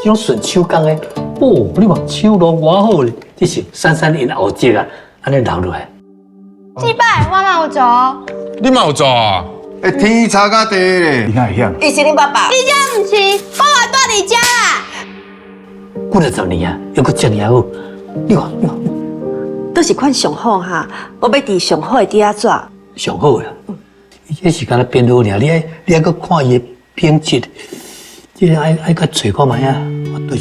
这种顺手工的，哦，你看手路偌好咧，这是珊珊因后姐啊，安尼留落来。祭拜我嘛有做，你嘛有做啊？哎，天差甲地咧，你看像，伊是恁爸爸。你这毋是我还住伫遮啦？过了10年啊，又搁这样好，你看，都是款上好哈，我要伫上好的底下做。上好啦。这是敢若变好尔，你还搁看伊的品质，这爱搁找看卖啊，我对。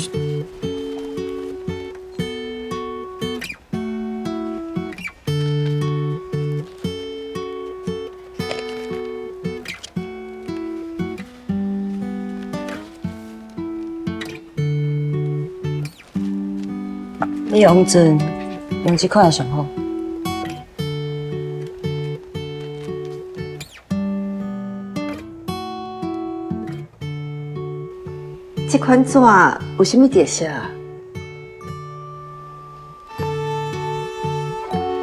你用针用这款上好。这款纸有啥物特色啊？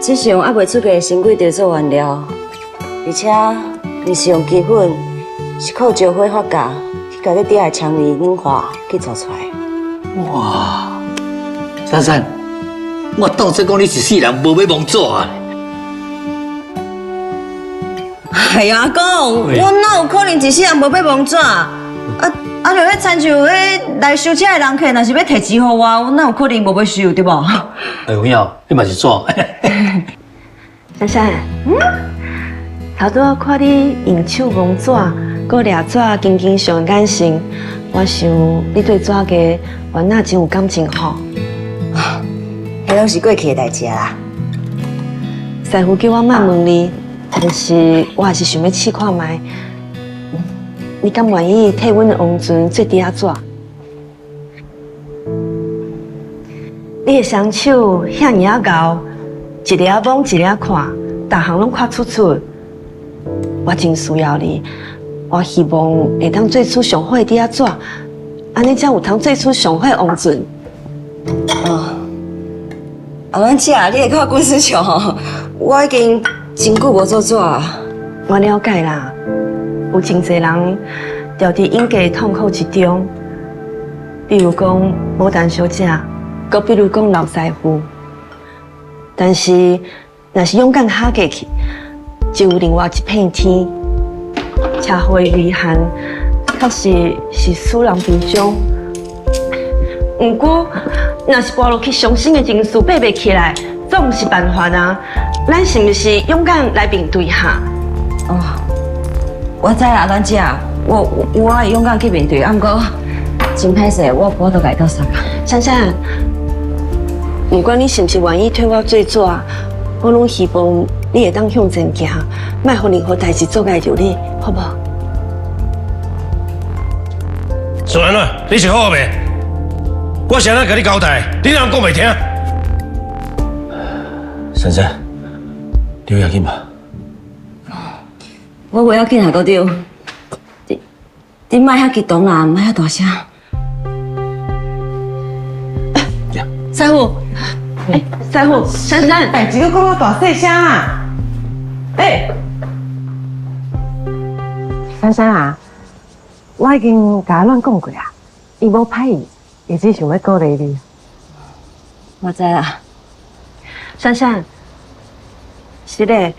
这是用还袂出个新贵茶做原料，而且你是用基粉，是靠石灰发酵，去甲你底下蔷薇软化去做出来。哇，珊珊，我当初讲你是死人，无要妄做啊！哎呀，阿公，我哪有可能一世人无要妄纸？就迄亲像迄来收车的人客，若是要摕钱互我哪有可能无要收，对无？哎有影，你嘛是怎？珊珊，头拄仔看你用手摸纸，搁掠纸，经经上眼神，我想你对纸家原来真有感情吼。迄拢是过去的代志啦。师傅叫我莫问你，但是我还是想要试看卖。你敢愿意替阮的王船做底下纸？你的双手遐尔啊厚，一个摸一个看，逐项拢看出出。我真需要你，我希望会当做出上好的底下纸，安尼才有通做出上好的王船。阮姐，你会看滚石球吼？我已经真久无做纸啊。我了解啦。有真侪人掉伫应该痛苦之中，比如讲无蛋小姐，搁比如讲老师傅。但是，若是勇敢下过去，就有另外一片天。车祸的遗憾，确实是使人悲伤。不过，若是跌落去伤心的情绪爬袂起来，总是办法啊。咱是毋是勇敢来面对下？我知啦，阮姐，我会勇敢去面对，不过真歹势，我都来到啥啊？珊珊，不管你是不是愿意替我做纸，我拢希望你会当向前行，莫互任何代志阻碍着你，好不好？苏安怎？你是好未？我是安怎甲你交代，你哪讲袂听？珊珊，你有要紧吧？我袂要紧啊，哥丢。你莫遐激动啦，莫遐大声。师傅，师傅，珊珊，代志搁讲我大细声啊！珊珊啊，我已经甲阿乱讲过啊，伊无歹意，伊只想要鼓励你。我知啦。珊珊，是嘞。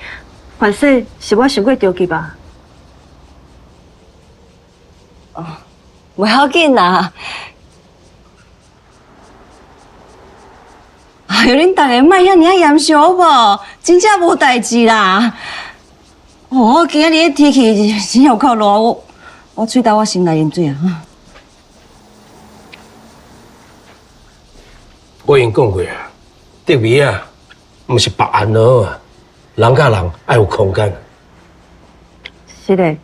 反正是我想过着急吧。袂要紧啦。哎呦，恁大家莫遐尔严肃好无？真正无代志啦。我今日天气真有够热，我吹到我心内淹水啊！我已经讲过啊，得味啊，毋是别安乐啊。人甲人爱有空间。是嘞。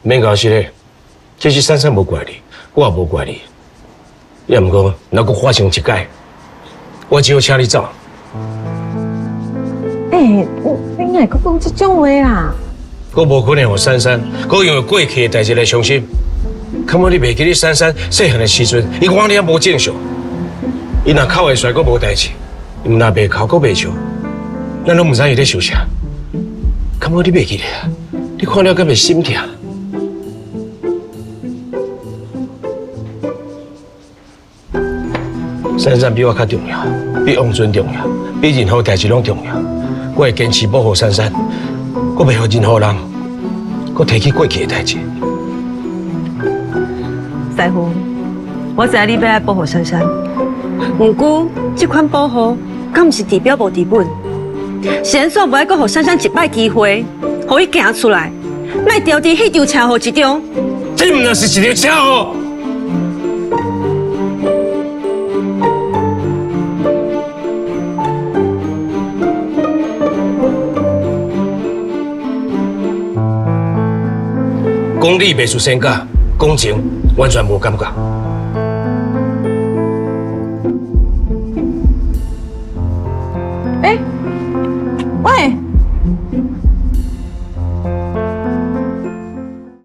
免搞是嘞，这是珊珊无怪你，我也无怪你。也毋过，若阁发生一解，我只好请你走。你哪会讲这种话啦？我无可能让珊珊，阁因为过去的代志来伤心。看我你袂记你珊珊细汉的时阵，伊讲你也无正常。伊若口会衰，阁无代志；伊若袂哭，阁袂笑。咱拢唔知伊咧想啥，敢我你袂记咧啊？你看了敢袂心痛？珊珊比我较重要，比王尊重要，比任何代志拢重要。我会坚持保护珊珊，我袂予任何人，我提起过去的代志。师傅，我知影你要来保护珊珊，不过这款保护，敢毋是治标无治本？先煞不爱阁予珊珊一摆机会，互伊行出来，莫掉伫迄场车祸之中。这毋那是一条车祸。公理袂输身价，公情完全无感觉。喂，